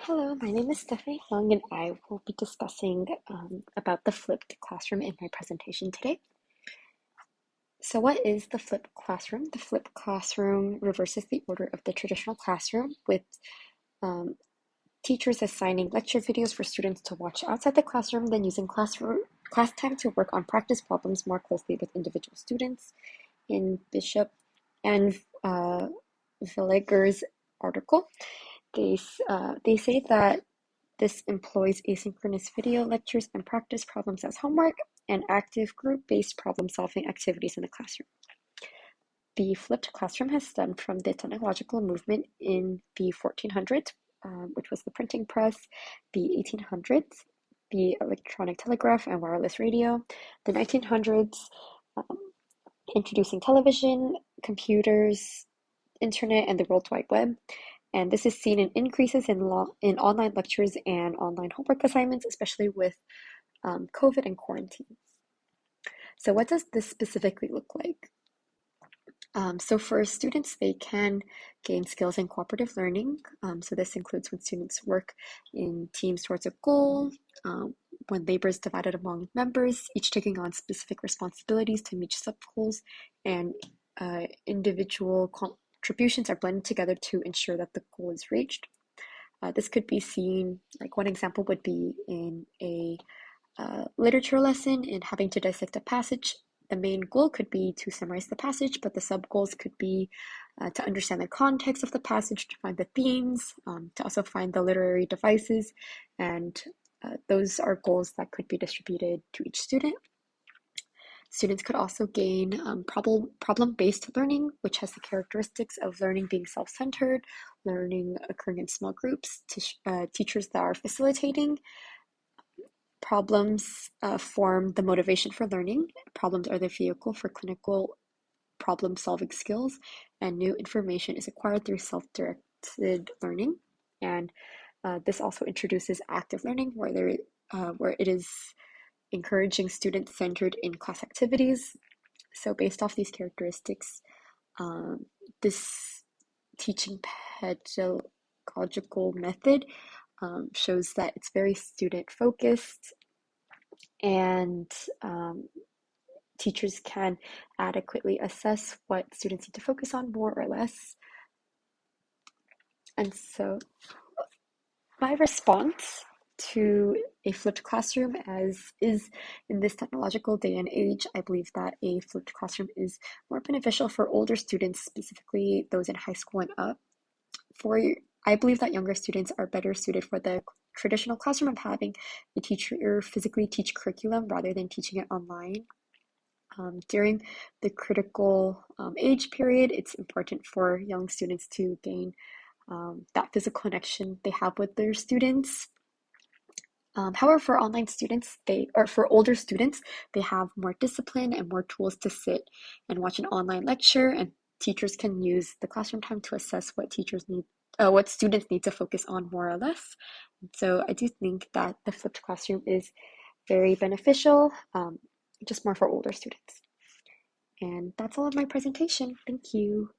Hello, my name is Stephanie Hung, and I will be discussing about the flipped classroom in my presentation today. So what is the flipped classroom? The flipped classroom reverses the order of the traditional classroom with um, teachers assigning lecture videos for students to watch outside the classroom, then using class time to work on practice problems more closely with individual students. In Bishop and Villiger's article, they say that this employs asynchronous video lectures and practice problems as homework and active group-based problem-solving activities in the classroom. The flipped classroom has stemmed from the technological movement in the 1400s, which was the printing press, the 1800s, the electronic telegraph and wireless radio, the 1900s, um, introducing television, computers, internet, and the World Wide Web. And this is seen in increases in online lectures and online homework assignments, especially with COVID and quarantine. So what does this specifically look like? So for students, they can gain skills in cooperative learning. So this includes when students work in teams towards a goal, when labor is divided among members, each taking on specific responsibilities to meet sub-goals, and individual contributions are blended together to ensure that the goal is reached. This could be seen, like one example would be in a literature lesson and having to dissect a passage. The main goal could be to summarize the passage, but the sub goals could be to understand the context of the passage, to find the themes, to also find the literary devices, and those are goals that could be distributed to each student. Students could also gain problem-based learning, which has the characteristics of learning being self-centered, learning occurring in small groups, teachers that are facilitating. Problems form the motivation for learning. Problems are the vehicle for clinical problem-solving skills, and new information is acquired through self-directed learning. And this also introduces active learning, where it is encouraging students centered in class activities. So based off these characteristics, this teaching pedagogical method shows that it's very student focused, and teachers can adequately assess what students need to focus on more or less. And so my response to a flipped classroom, as is in this technological day and age, I believe that a flipped classroom is more beneficial for older students, specifically those in high school and up. For I believe that younger students are better suited for the traditional classroom of having a teacher physically teach curriculum rather than teaching it online. During the critical age period, it's important for young students to gain that physical connection they have with their students. However, for online students, or for older students, they have more discipline and more tools to sit and watch an online lecture, and teachers can use the classroom time to assess what students need to focus on more or less. So I do think that the flipped classroom is very beneficial, just more for older students. And that's all of my presentation. Thank you.